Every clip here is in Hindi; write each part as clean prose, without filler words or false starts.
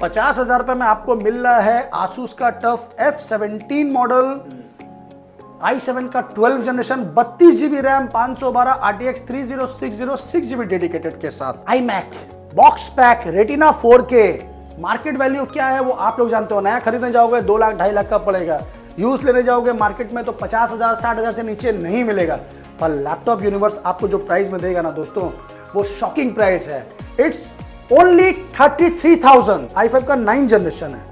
50,000 रुपए में आपको मिल रहा है आसूस का टफ F17 मॉडल, i7 का 12 generation, 32 GB RAM, 512 RTX 3060 6GB dedicated के साथ, iMac box pack retina 4K। Market value क्या है वो आप लोग जानते हो, नया खरीदने जाओगे 2 लाख 2.5 लाख का पड़ेगा, यूज लेने जाओगे मार्केट में तो 50,000 60,000 से नीचे नहीं मिलेगा। पर लैपटॉप यूनिवर्स आपको जो प्राइस में देगा ना दोस्तों, वो शॉकिंग प्राइस है। It's only 33,000। i5 का 9 जनरेशन है,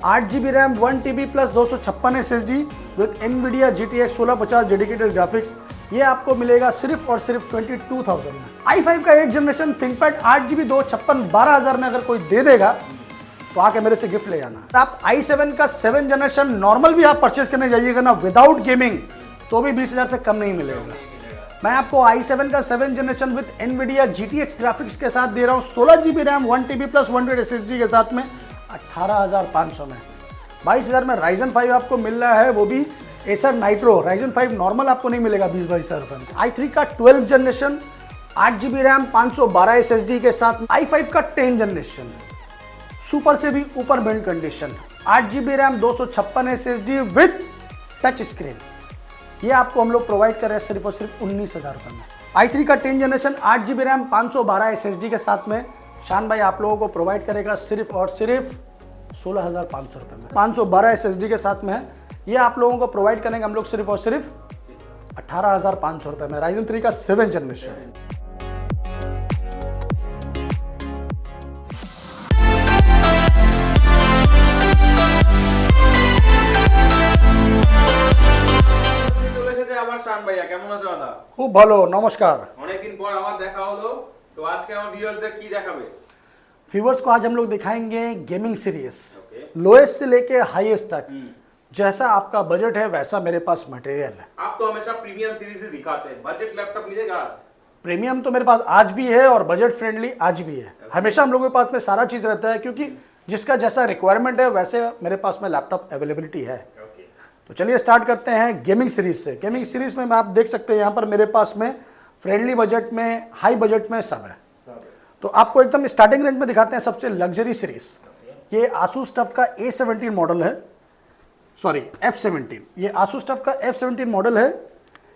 8 GB RAM, 1 TB plus 256 SSD with NVIDIA GTX 1650 dedicated graphics. ये आपको मिलेगा सिर्फ और सिर्फ 22,000 में। i5 का 8 जनरेशन थिंकपैड 8 GB 256 12,000 में अगर कोई दे देगा तो आके मेरे से गिफ्ट ले जाना। आप i7 का 7 जनरेशन नॉर्मल भी आप परचेज करने जाइएगा ना विदाउट गेमिंग तो भी 20,000 से कम नहीं मिलेगा। मैं आपको i7 का 7 generation with NVIDIA GTX graphics के साथ दे रहा हूँ, 16 GB RAM, 1 TB plus 128 SSD के साथ में 18,500 में। 22,000 में Ryzen 5 आपको मिल रहा है, वो भी Acer Nitro। Ryzen 5 नॉर्मल आपको नहीं मिलेगा 20-22,000 रुपए में। i3 का 12 जनरेशन, 8 GB रैम, 512 SSD के साथ। i5 का 10 जनरेशन सुपर से भी ऊपर build condition, 8 GB RAM, 256 SSD with touch screen. ये आपको हम लोग प्रोवाइड कर रहे हैं सिर्फ और सिर्फ 19,000 रुपए में। i3 का 10 जनरेशन, 8 GB रैम, 512 SSD के साथ में शान भाई आप लोगों को प्रोवाइड करेगा सिर्फ और सिर्फ 16,500 रुपए में। 512 SSD के साथ में ये आप लोगों को प्रोवाइड करेंगे हम लोग सिर्फ और सिर्फ 18,500 रुपए में। Ryzen 3 का 7 जनरेशन। খুব ভালো, নমস্কার। অনেকদিন পর আবার দেখা হলো, তো আজকে আমার ভিউয়ার্সদের কি দেখাবে? व्यूअर्स को आज हम लोग दिखाएंगे गेमिंग सीरीज, लोएस्ट से लेके हाईएस्ट तक। जैसा आपका बजट है वैसा मेरे पास मटेरियल है। आप तो हमेशा प्रीमियम सीरीज ही दिखाते हैं, बजट लैपटॉप मिलेगा आज? प्रीमियम तो मेरे पास आज भी है और बजट फ्रेंडली आज भी है। हमेशा हम लोगों के पास में सारा चीज रहता है, क्योंकि जिसका जैसा रिक्वायरमेंट है वैसे मेरे पास में लैपटॉप अवेलेबिलिटी है। तो चलिए स्टार्ट करते हैं गेमिंग सीरीज से। गेमिंग सीरीज में आप देख सकते हैं यहाँ पर मेरे पास में फ्रेंडली बजट में, हाई बजट में सब है। तो आपको एकदम स्टार्टिंग रेंज में दिखाते हैं सबसे लग्जरी सीरीज। ये आसूस टफ का A17 मॉडल है, सॉरी F17। ये आसूस टफ का F17 मॉडल है।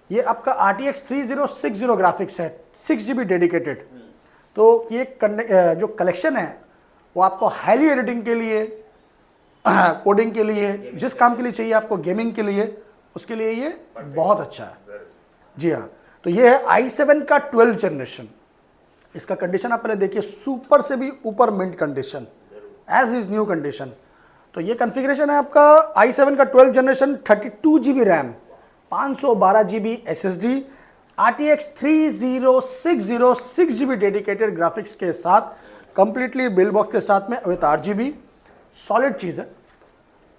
ये आपका RTX 3060 ग्राफिक्स है, 6 GB डेडिकेटेड। तो ये जो कलेक्शन है वो आपको हाईली एडिटिंग के लिए, कोडिंग के लिए, जिस काम के लिए चाहिए आपको, गेमिंग के लिए, उसके लिए ये बहुत अच्छा है। जी हाँ, तो ये है i7 का 12 जनरेशन। इसका कंडीशन आप पहले देखिए, सुपर से भी ऊपर mint condition, as is new condition. तो ये कॉन्फ़िगरेशन है आपका i7 का 12 generation, 32 GB RAM, 512 GB SSD, RTX 3060 6GB dedicated graphics के साथ, कंप्लीटली बिल बॉक्स के साथ में विद RGB। सॉलिड चीज है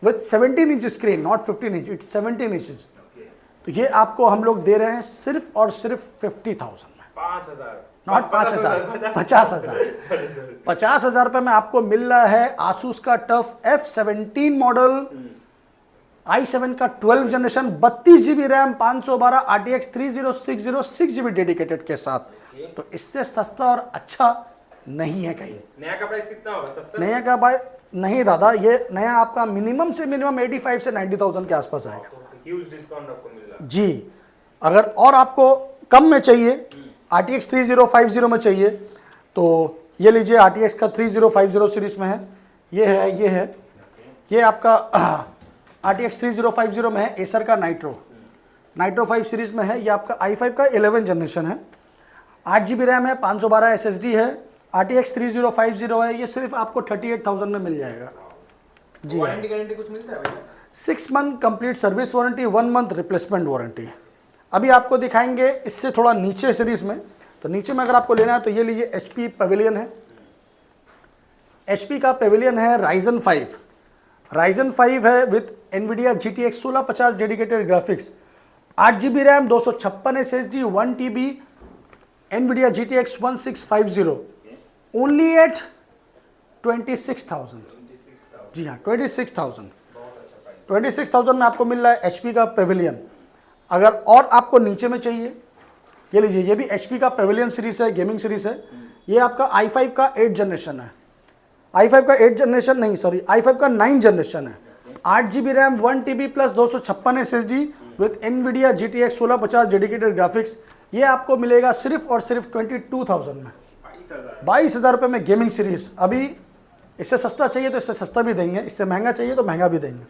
with 17 inch screen, not 15 inch, it's 17 inch. तो ये आपको हम लोग दे रहे हैं सिर्फ और सिर्फ 50,000 में। 5,000 नॉट 5,000, 50,000। 50,000 रुपए में आपको मिल रहा है आसूस का टफ F17 मॉडल, i7 का 12 generation, 32 GB RAM, 512 RTX 3060 6GB dedicated के साथ। तो इससे सस्ता और अच्छा नहीं है कहीं। नया का प्राइस कितना होगा? 70? नया का भाई नहीं दादा, ये नया आपका मिनिमम से मिनिमम 85 से 90,000 के आसपास आएगा। ह्यूज डिस्काउंट आपको मिल रहा है जी। अगर और आपको कम में चाहिए, RTX 3050 में चाहिए, तो ये लीजिए RTX का 3050 सीरीज में है। ये आपका RTX 3050 में है, एसर का नाइट्रो 5 सीरीज में है। ये आपका i5 का 11 जनरेशन है, 8 GB रैम है, 512 SSD है, RTX 3050 है। ये सिर्फ आपको 38,000 में मिल जाएगा। जी, वारंटी गारंटी कुछ मिलता है भैया? 6 month complete service warranty, 1 month replacement warranty. अभी आपको दिखाएंगे इससे थोड़ा नीचे सीरीज में। तो नीचे में अगर आपको लेना है तो ये लीजिए, HP पेविलियन है। HP का पेविलियन है Ryzen 5 है with NVIDIA GTX 1650 dedicated graphics, 8 GB RAM, 256 SSD, 1 TB NVIDIA GTX 1650, only at 26,000। जी हाँ, 26,000 में आपको मिल रहा है HP का पेविलियन। अगर और आपको नीचे में चाहिए, ये लीजिए, ये भी HP का पेविलियन सीरीज है, गेमिंग सीरीज है। ये आपका i5 का 8 जनरेशन है। i5 का 8 जनरेशन नहीं, सॉरी i5 का 9 जनरेशन है, 8 GB RAM, 1 TB plus 256 SSD with NVIDIA GTX 1650 dedicated graphics. ये आपको मिलेगा सिर्फ और सिर्फ 22,000 में, 22,000 रुपये में गेमिंग सीरीज। अभी इससे सस्ता चाहिए तो इससे सस्ता भी देंगे, इससे महंगा चाहिए तो महंगा भी देंगे।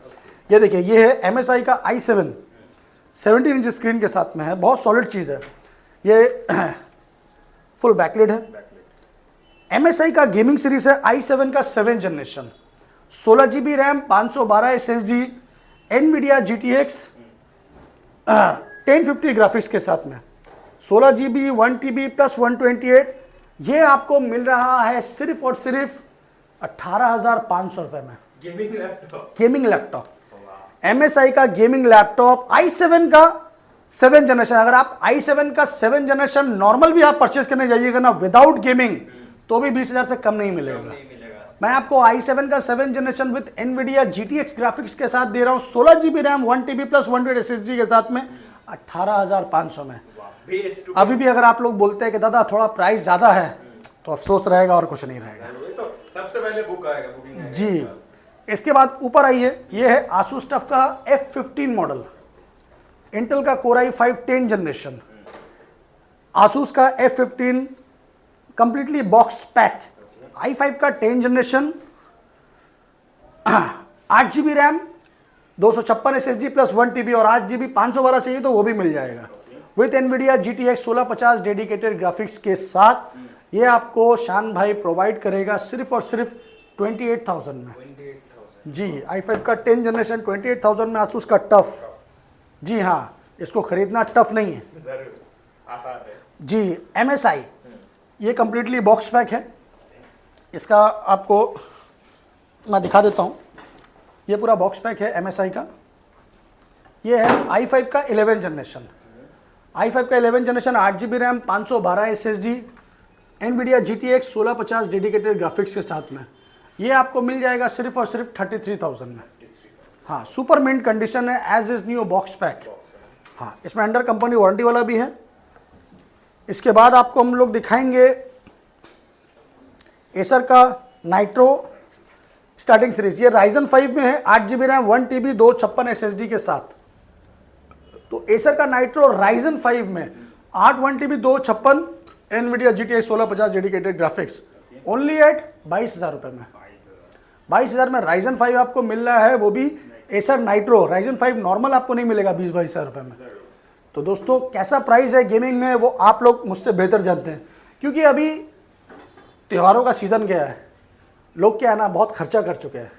ये देखिए, ये है MSI का i7 17 इंच स्क्रीन के साथ में है, बहुत सॉलिड चीज़ है। ये फुल बैकलिड है। MSI का गेमिंग सीरीज है i7 का 7 generation, 16 GB RAM, 512 SSD, NVIDIA GTX 1050 graphics के साथ में, 16 GB 1 TB प्लस 128। ये आपको मिल रहा है सिर्फ और सिर्फ 18,500 रुपये में। गेमिंग लैपटॉप MSI का गेमिंग लैपटॉप i7 का 7 जनरेशन। अगर आप i7 का 7 जनरेशन नॉर्मल भी आप परचेस करने जाइएगा ना विदाउट गेमिंग, तो भी 20,000 से कम नहीं मिलेगा। मैं आपको i7 का 7 generation with NVIDIA GTX graphics के साथ दे रहा हूं, 16 GB RAM, 1 TB plus 128 SSD के साथ में 18,500 में। अभी भी अगर आप लोग बोलते हैं कि दादा थोड़ा प्राइस ज़्यादा है, तो अफसोस रहेगा और कुछ नहीं रहेगा। तो सबसे पहले बुक आएगा, बुकिंग आएगा। जी, इसके बाद ऊपर आइए, ये है आसूस टफ का F15 मॉडल, इंटेल का Core i5 10 जनरेशन, आसूस का F15 completely box pack, i5 का 10 generation, 8 GB RAM, 256 SSD plus 1 TB और 8 GB 512 चाहिए तो वो भी मिल जाएगा with NVIDIA GTX 1650 dedicated graphics के साथ। ये आपको शान भाई प्रोवाइड करेगा सिर्फ और सिर्फ 28,000 में। जी, i5 का 10 जनरेशन 28,000 में, आसूस का टफ। जी हाँ, इसको खरीदना टफ नहीं है, आसान है। जी। MSI ये कंप्लीटली बॉक्स पैक है, इसका आपको मैं दिखा देता हूँ। ये पूरा बॉक्स पैक है MSI का। ये है i5 का 11 जनरेशन, i5 का 11 generation, 8 GB RAM, 512 SSD, NVIDIA GTX 1650 dedicated graphics के साथ में। ये आपको मिल जाएगा सिर्फ और सिर्फ 33,000 में। हाँ, सुपर मिंट कंडीशन है, as is new box pack. हाँ, इसमें अंडर कंपनी वारंटी वाला भी है। इसके बाद आपको हम लोग दिखाएंगे एसर का नाइट्रो स्टार्टिंग सीरीज। ये Ryzen 5 में है, 8 GB रैम, 1 TB 256 SSD के साथ। तो एसर का नाइट्रो Ryzen 5 में 8 1 TB 256 NVIDIA GTX 1650 dedicated graphics, only at 22,000 रुपये में। 22,000 में Ryzen 5 आपको मिल रहा है, वो भी एसर नाइट्रो। Ryzen 5 नॉर्मल आपको नहीं मिलेगा 20-22,000 रुपये में। तो दोस्तों, कैसा प्राइस है गेमिंग में वो आप लोग मुझसे बेहतर जानते हैं, क्योंकि अभी त्योहारों का सीज़न गया है, लोग क्या है ना बहुत खर्चा कर चुके हैं।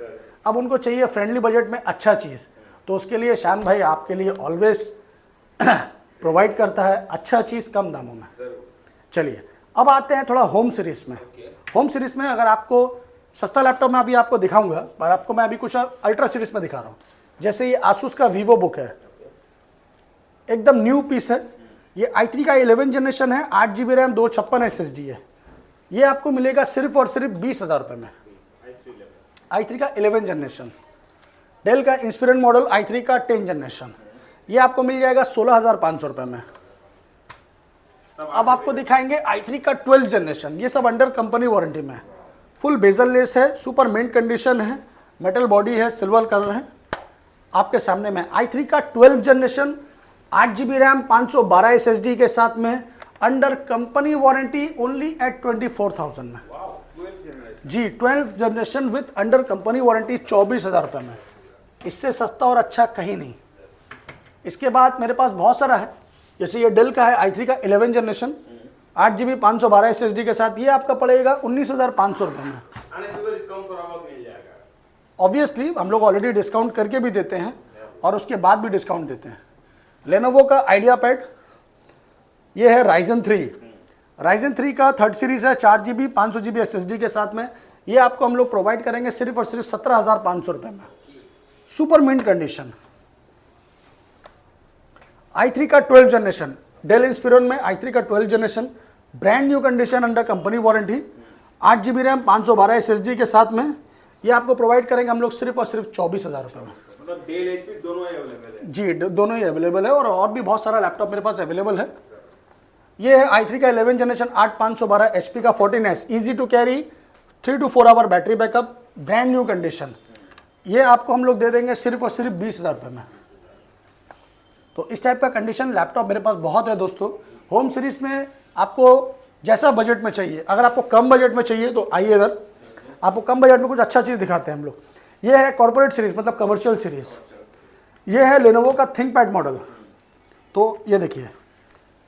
अब उनको चाहिए फ्रेंडली बजट में अच्छा चीज़, तो उसके लिए शान भाई आपके लिए ऑलवेज प्रोवाइड करता है अच्छा चीज़ कम दामों में। चलिए, अब आते हैं थोड़ा होम सीरीज़ में। होम सीरीज़ में अगर आपको सस्ता लैपटॉप में अभी आपको दिखाऊंगा, पर आपको मैं अभी कुछ अल्ट्रा सीरीज़ में दिखा रहा हूँ। जैसे ये आसूस का वीवो बुक है, एकदम न्यू पीस है। ये i3 का 11 जनरेशन है, 8 GB रैम, 256 SSD है। ये आपको मिलेगा सिर्फ और सिर्फ 20,000 रुपये में। i3 का 11 जनरेशन, डेल का इंस्पिरेंट मॉडल i3 का 10 जनरेशन, ये आपको मिल जाएगा 16,500 रुपये में। अब आपको दिखाएंगे i3 का 12 जनरेशन। ये सब अंडर कंपनी वारंटी में है, फुल बेजल लेस है, सुपर मिंट कंडीशन है, मेटल बॉडी है, सिल्वर कलर है। आपके सामने में i3 का 12 जनरेशन, 8 GB रैम, 512 SSD के साथ में, under company warranty, only at 24,000 में। जी, 12 generation with under company warranty 24,000 रुपये में। इससे सस्ता और अच्छा कहीं नहीं। इसके बाद मेरे पास बहुत सारा है, जैसे ये डेल का है i3 का 11 जनरेशन, 8 GB 512 SSD के साथ। ये आपका पड़ेगा 19,500 रुपये में। ऑब्वियसली हम लोग ऑलरेडी डिस्काउंट करके भी देते हैं और उसके बाद भी डिस्काउंट देते हैं। लेनोवो का आइडिया पैड, ये है Ryzen 3। Ryzen 3 का 3rd सीरीज है, 4 GB 500 GB SSD के साथ में। ये आपको हम लोग प्रोवाइड करेंगे सिर्फ और सिर्फ 17,500 रुपये में, सुपर मिंट कंडीशन। i3 का 12 जनरेशन, डेल इंस्पिरन में i3 का 12 generation, brand new condition, under company warranty, 8 GB RAM, 512 SSD के साथ में। ये आपको प्रोवाइड करेंगे हम लोग सिर्फ और सिर्फ 24,000 रुपये में। मतलब डेल एचपी दोनों ही अवेलेबल है? जी, दोनों ही अवेलेबल है, और भी बहुत सारा लैपटॉप मेरे पास अवेलेबल है। ये है i3 का 11 जनरेशन, 8512 HP का 14S, easy to carry, 3 to 4 hour battery backup, brand new condition. ये आपको हम लोग दे देंगे सिर्फ और सिर्फ 20,000 रुपये में। तो इस टाइप का कंडीशन लैपटॉप मेरे पास बहुत है दोस्तों। होम सीरीज में आपको जैसा बजट में चाहिए, अगर आपको कम बजट में चाहिए तो आइए इधर, आपको कम बजट में कुछ अच्छा चीज़ दिखाते हैं हम लोग। ये है कॉर्पोरेट सीरीज, मतलब कमर्शियल सीरीज। ये है लेनोवो का थिंकपैड मॉडल। तो ये देखिए,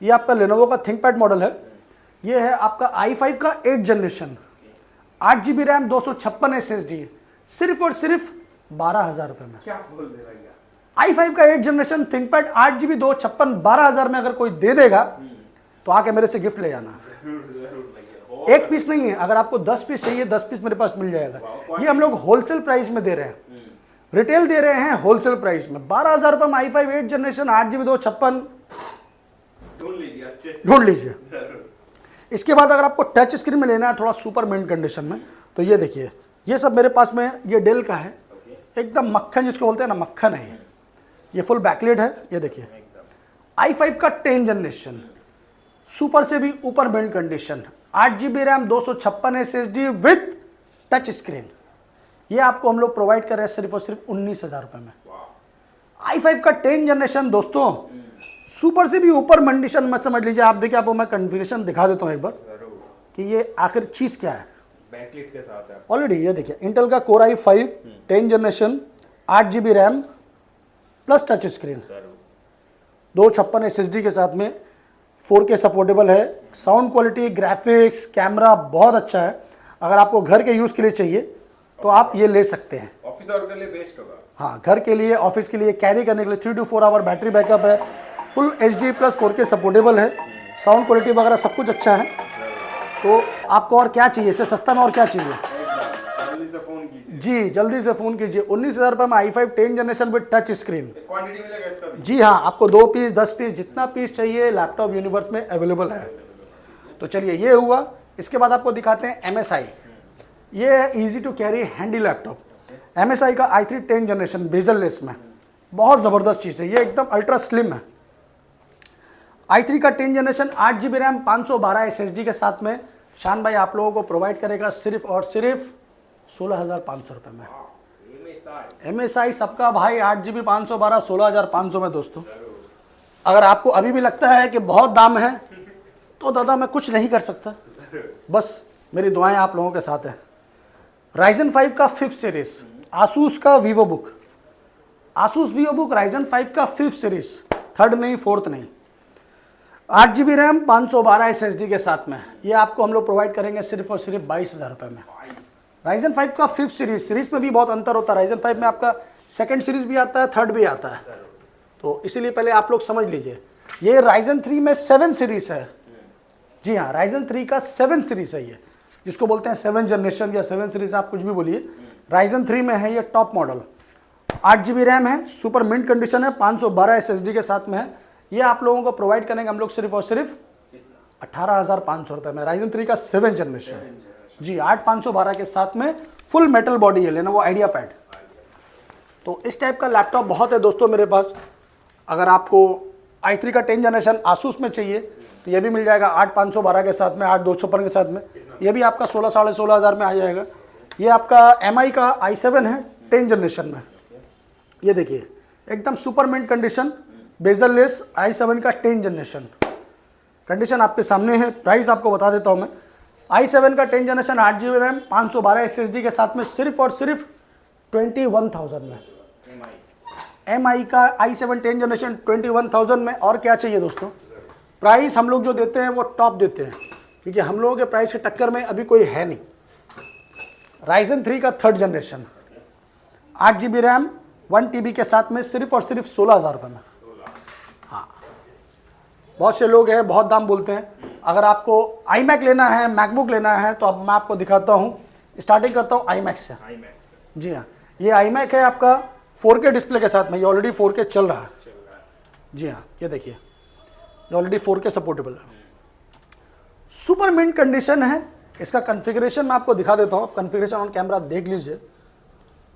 ये आपका लेनोवो का थिंकपैड मॉडल है। ये है आपका i5 का 8 जनरेशन, 8 GB रैम, 256 SSD, सिर्फ और सिर्फ 12,000 रुपये में। क्या बोल दे रहा है? i5 का 8 जनरेशन थिंकपैड 8 GB 256 12,000 में अगर कोई दे देगा तो आके मेरे से गिफ्ट ले जाना। एक पीस नहीं है, अगर आपको 10 पीस चाहिए 10 पीस मेरे पास मिल जाएगा। ये हम लोग होलसेल प्राइस में दे रहे हैं, रिटेल दे रहे हैं होलसेल प्राइस में। 12,000 रुपये में i5 8 जनरेशन 8 GB 256 ढूंढ लीजिए अच्छे से, ढूंढ लीजिए। जरूर। इसके बाद अगर आपको टच स्क्रीन में लेना है थोड़ा सुपर मिंट कंडीशन में, तो ये देखिए, ये सब मेरे पास में ये डेल का है, एकदम मक्खन जिसको बोलते हैं ना, मक्खन है ये फुल बैकलेट है। ये देखिए i5 का 10 जनरेशन, सुपर से भी ऊपर mint condition, 8 GB RAM, 256 SSD with touch screen. ये आपको हम लोग प्रोवाइड कर रहे हैं सिर्फ और सिर्फ 19,000 रुपये में। i5 का 10 जनरेशन दोस्तों, सुपर से भी ऊपर कंडीशन में, समझ लीजिए। आप देखिए, आपको मैं कन्फिगरेशन दिखा देता हूँ एक बार कि ये आखिर चीज़ क्या है। बैकलिट के साथ है ऑलरेडी ये देखिए, इंटेल का core i5 10 generation, 8 GB RAM plus touch screen, 256 SSD के साथ में, 4K सपोर्टेबल है। साउंड क्वालिटी, ग्राफिक्स, कैमरा बहुत अच्छा है। अगर आपको घर के यूज़ के लिए चाहिए तो आप ये ले सकते हैं। ऑफिस और के लिए बेस्ट होगा। हाँ, घर के लिए, ऑफिस के लिए, कैरी करने के लिए 3 to 4 आवर बैटरी बैकअप है, full HD plus 4K supportable है, साउंड क्वालिटी वगैरह सब कुछ अच्छा है। तो आपको और क्या चाहिए, इससे सस्ता में और क्या चाहिए? जल्दी से फोन कीजिए जी, जल्दी से फ़ोन कीजिए। 19,000 रुपये में i5 10 generation with touch screen. Quantity मिलेगा इसका भी? जी हाँ, आपको 2 पीस 10 पीस जितना पीस चाहिए लैपटॉप यूनिवर्स में अवेलेबल है। तो चलिए, ये हुआ। इसके बाद आपको दिखाते हैं MSI। ये है easy to carry handy laptop, MSI का i3 10 जनरेशन बेजल लेस में। बहुत ज़बरदस्त चीज़ है ये, एकदम अल्ट्रा स्लिम है। i3 का 10 जनरेशन, 8 GB रैम, 512 SSD के साथ में शान भाई आप लोगों को प्रोवाइड करेगा सिर्फ और सिर्फ 16,500 रुपये में। MSI सबका भाई, 8 GB 512 16,500 में दोस्तों। अगर आपको अभी भी लगता है कि बहुत दाम है तो दादा मैं कुछ नहीं कर सकता, बस मेरी दुआएं आप लोगों के साथ हैं। Ryzen 5 का 5th सीरीज, Asus का VivoBook, Asus VivoBook Ryzen 5 का 5th सीरीज, 3rd नहीं 4th नहीं, 8 GB रैम, 512 SSD के साथ में। ये आपको हम लोग प्रोवाइड करेंगे सिर्फ और सिर्फ 22,000 रुपये में। Ryzen 5 का 5th सीरीज में भी बहुत अंतर होता है। Ryzen 5 में आपका 2nd सीरीज भी आता है, 3rd भी आता है, तो इसीलिए पहले आप लोग समझ लीजिए। ये Ryzen 3 में 7 सीरीज है। जी हाँ, Ryzen 3 का 7 सीरीज है ये, जिसको बोलते हैं 7 जनरेशन या 7 सीरीज, आप कुछ भी बोलिए। Ryzen 3 में है ये टॉप मॉडल, 8 GB रैम है, सुपर मिंट कंडीशन है, 512 SSD के साथ में है। ये आप लोगों को प्रोवाइड करेंगे हम लोग सिर्फ और सिर्फ 18,500 रुपये में। Ryzen 3 का 7 जनरेशन, जी 8512 के साथ में, फुल मेटल बॉडी है, लेना वो आइडिया पैड। तो इस टाइप का लैपटॉप बहुत है दोस्तों मेरे पास। अगर आपको i3 का 10 जनरेशन Asus में चाहिए तो ये भी मिल जाएगा 8512 के साथ में, 8256 के साथ में। ये भी आपका 16 साढ़े 16,000 में आ जाएगा। ये आपका MI का i7 है 10 जनरेशन में। ये देखिए, एकदम super mint condition, bezel less, i7 का 10 जनरेशन कंडीशन आपके सामने है। प्राइस आपको बता देता हूँ मैं। i7 का 10 जनरेशन, 8 GB रैम, 512 SSD के साथ में, सिर्फ और सिर्फ 21,000 में। MI का i7 10 जनरेशन 21,000 में। और क्या चाहिए दोस्तों? प्राइस हम लोग जो देते हैं वो टॉप देते हैं, क्योंकि हम लोगों के प्राइस के टक्कर में अभी कोई है नहीं। Ryzen 3 का 3rd generation, 8 GB RAM, 1 TB के साथ में, सिर्फ और सिर्फ 16,000 रुपये में। हाँ, बहुत से लोग हैं बहुत दाम बोलते हैं। अगर आपको iMac लेना है, मैकबुक लेना है, तो अब मैं आपको दिखाता हूँ। स्टार्टिंग करता हूँ iMac से। जी हाँ, ये iMac है आपका 4K डिस्प्ले के साथ में। ये ऑलरेडी 4K चल रहा है। जी हाँ, ये देखिए, ये ऑलरेडी 4K सपोर्टेबल है, सुपर मिंट कंडीशन है। इसका कॉन्फ़िगरेशन मैं आपको दिखा देता हूँ। कॉन्फ़िगरेशन ऑन कैमरा देख लीजिए।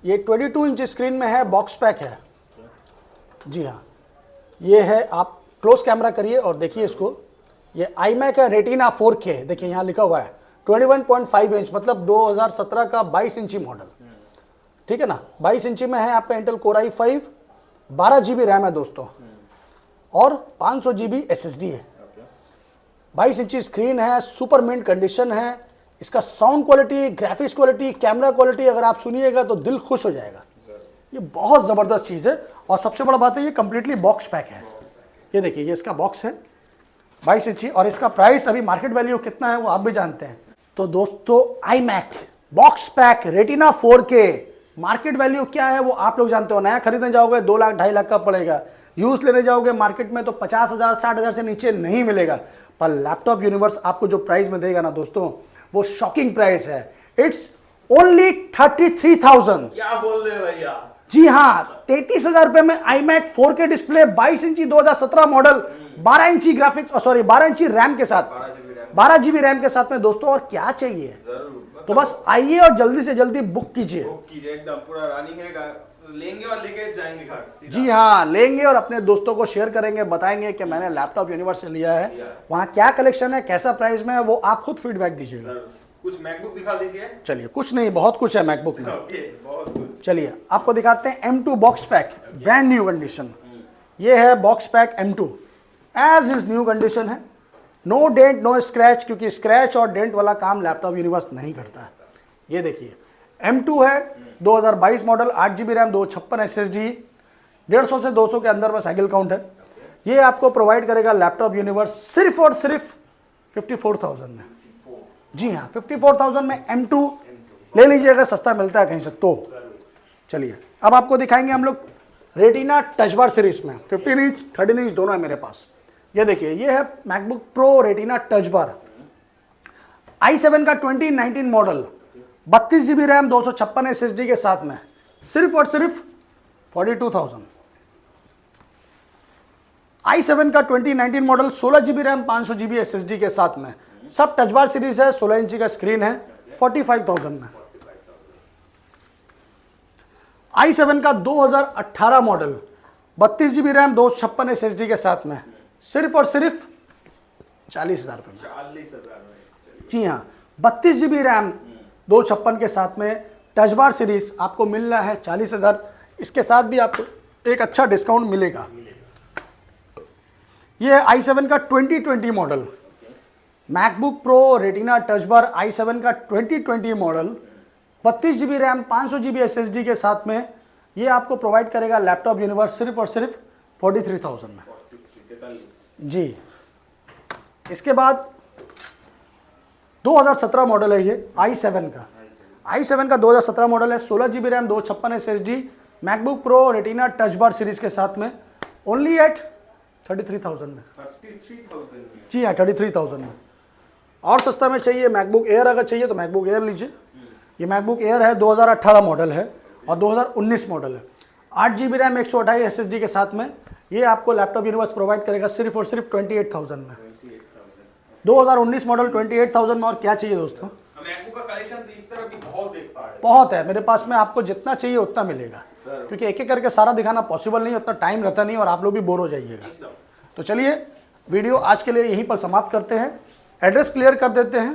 ये 22 इंच स्क्रीन में है, बॉक्स पैक है। जी हाँ, ये है, आप क्लोज कैमरा करिए और देखिए इसको। ये iMac है रेटिना 4K, देखिए यहाँ लिखा हुआ है 21.5 इंच, मतलब 2017 का 22 इंची मॉडल, ठीक है ना। 22 इंची में है आपका Intel core i5, 12 GB RAM है दोस्तों, और 500 GB SSD है। 22 इंची स्क्रीन है, सुपर मिंट कंडीशन है। इसका sound quality, graphics quality, camera quality अगर आप सुनिएगा तो दिल खुश हो जाएगा। ये बहुत ज़बरदस्त चीज़ है। और सबसे बड़ा बात है, ये कंप्लीटली बॉक्स पैक है। ये देखिए, ये इसका बॉक्स है 22 इंची, और इसका प्राइस अभी मार्केट वैल्यू कितना है वो आप भी जानते हैं। तो दोस्तों, iMac box pack retina 4K market value क्या है वो आप लोग जानते हो। नया खरीदने जाओगे 2 लाख 2.5 लाख का पड़ेगा। यूज लेने जाओगे मार्केट में तो 50,000 60,000 से नीचे नहीं मिलेगा। पर लैपटॉप यूनिवर्स आपको जो प्राइस में देगा ना दोस्तों, वो शॉकिंग प्राइस है। It's only 33,000। क्या बोल रहे हो भैया? जी हाँ, 33,000 रुपए में iMac 4K डिस्प्ले, 22 इंची 2017 मॉडल, 12 इंची ग्राफिक्स, सॉरी 12 इंची रैम के साथ, 12 GB रैम के साथ में दोस्तों। और क्या चाहिए? तो बस आइए और जल्दी से जल्दी बुक कीजिए। एकदम पूरा रनिंग है, लेंगे और लेके जाएंगे घर सीधा। जी हाँ, लेंगे और अपने दोस्तों को शेयर करेंगे, बताएंगे कि मैंने लैपटॉप यूनिवर्स से लिया है, वहाँ क्या कलेक्शन है, कैसा प्राइस में है, वो आप खुद फीडबैक दीजिएगा। कुछ मैकबुक दिखा दीजिए। चलिए, कुछ नहीं, बहुत कुछ है मैकबुक में। बहुत कुछ। चलिए आपको दिखाते हैं M2 box pack, brand new condition. ये है box pack M2, as is new condition है। नो डेंट नो स्क्रैच, क्योंकि स्क्रैच और डेंट वाला काम लैपटॉप यूनिवर्स नहीं करता है। ये देखिए, M2 है, 2022 मॉडल, 8 GB रैम, 256 SSD, 150 से 200 के अंदर में साइकिल काउंट है। ये आपको प्रोवाइड करेगा लैपटॉप यूनिवर्स सिर्फ और सिर्फ 54,000 में। जी हाँ, 54,000 में M2 ले लीजिएगा, सस्ता मिलता है कहीं से तो। चलिए अब आपको दिखाएंगे हम लोग रेटिना टच बार सीरीज में, 15 इंच 13 इंच दोनों है मेरे पास। ये देखिए, ये है MacBook pro retina touch bar, i7 का 2019 मॉडल, 32 GB रैम, 256 SSD के साथ में, सिर्फ और सिर्फ 42,000। i7 का 2019 model, 16 GB RAM, 500 GB SSD के साथ में, सब टच बार सीरीज है, 16 इंची का स्क्रीन है, 45,000 में। i7 का 2018 मॉडल, 32 GB रैम, 256 SSD के साथ में, सिर्फ और सिर्फ 40,000 रुपये में। 40,000। जी हाँ, 32 GB रैम, 256 के साथ में टच बार सीरीज आपको मिल रहा है 40,000। इसके साथ भी आपको एक अच्छा डिस्काउंट मिलेगा। ये है i7 का 2020 model, MacBook pro retina touch bar i7 का 2020 model, 32 GB RAM, 500 GB SSD के साथ में, ये आपको प्रोवाइड करेगा लैपटॉप यूनिवर्स सिर्फ और सिर्फ 43,000 में। जी, इसके बाद 2017 मॉडल है ये i7 का। i7 का 2017 मॉडल है, 16 GB RAM, 256 SSD, MacBook pro retina touch bar series के साथ में, ओनली एट 33,000 में। 33,000। जी हाँ, 33,000 में। और सस्ता में चाहिए मैकबुक एयर, अगर चाहिए तो मैकबुक एयर लीजिए। ये मैकबुक एयर है, 2018 मॉडल है और 2019 मॉडल है, 8 GB रैम, 128 SSD के साथ में, ये आपको लैपटॉप यूनिवर्स प्रोवाइड करेगा सिर्फ और सिर्फ 28,000 में। 2019 मॉडल 28,000 में। और क्या चाहिए दोस्तों? मैकबुक का कलेक्शन तो इस तरह भी बहुत देख पा रहे हैं। बहुत है मेरे पास में, आपको जितना चाहिए उतना मिलेगा, क्योंकि एक एक करके सारा दिखाना पॉसिबल नहीं, उतना टाइम रहता नहीं और आप लोग भी बोर हो जाइएगा। तो चलिए वीडियो आज के लिए यहीं पर समाप्त करते हैं। एड्रेस क्लियर कर देते हैं,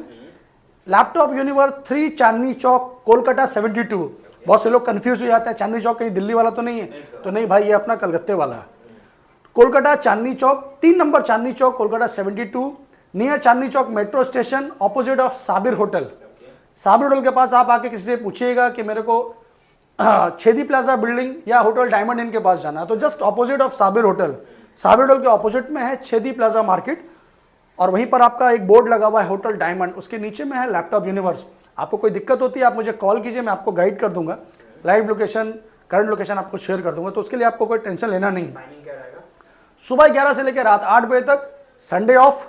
लैपटॉप यूनिवर्स 3 चांदनी चौक, कोलकाता 72। बहुत से लोग कंफ्यूज हो जाते हैं, चांदनी चौक कहीं दिल्ली वाला तो नहीं है? तो नहीं भाई, ये अपना कलकत्ते वाला है। Kolkata Chandni Chowk, 3 number Chandni Chowk, Kolkata 72, near Chandni Chowk metro station, opposite of Sabir hotel. Sabir hotel के पास आप आके किसी से पूछिएगा कि मेरे को छेदी प्लाजा बिल्डिंग या होटल डायमंड इन के पास जाना है, तो just opposite of Sabir hotel. Sabir hotel के ऑपोजिट में है छेदी प्लाजा मार्केट, और वहीं पर आपका एक बोर्ड लगा हुआ है होटल डायमंड, उसके नीचे में है लैपटॉप यूनिवर्स। आपको कोई दिक्कत होती है आप मुझे कॉल कीजिए, मैं आपको गाइड कर दूंगा, लाइव लोकेशन, करंट लोकेशन आपको शेयर कर दूंगा, तो उसके लिए आपको कोई टेंशन लेना नहीं। सुबह 11 से लेकर रात 8 बजे तक, संडे ऑफ।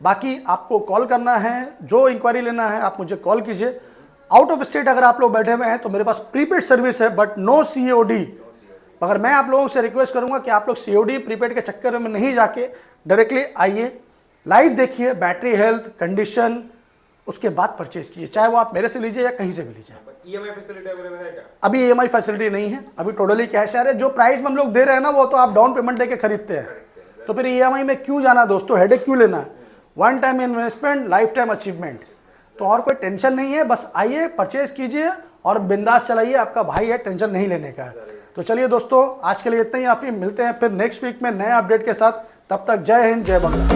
बाकी आपको कॉल करना है, जो इंक्वायरी लेना है आप मुझे कॉल कीजिए। आउट ऑफ स्टेट अगर आप लोग बैठे हुए हैं तो मेरे पास प्रीपेड सर्विस है, बट नो COD। मगर मैं आप लोगों से रिक्वेस्ट करूंगा कि आप लोग COD प्रीपेड के चक्कर में नहीं जाके डायरेक्टली आइए, लाइव देखिए, बैटरी हेल्थ कंडीशन, उसके बाद परचेज कीजिए, चाहे वो आप मेरे से लीजिए या कहीं से भी लीजिए। EMI फैसिलिटी अवेलेबल है क्या? अभी EMI फैसिलिटी नहीं है, अभी टोटली कैश है। जो प्राइस में हम लोग दे रहे हैं ना, वो तो आप डाउन पेमेंट लेके खरीदते हैं, तो फिर EMI में क्यों जाना दोस्तों, हेडेक क्यों लेना है? One time investment, life time achievement. तो और कोई टेंशन नहीं है, बस आइए परचेज कीजिए और बिंदास चलाइए, आपका भाई है, टेंशन नहीं लेने का है। तो चलिए दोस्तों, आज के लिए इतना ही, आप मिलते हैं फिर नेक्स्ट वीक में नए अपडेट के साथ। तब तक जय हिंद, जय बंगला।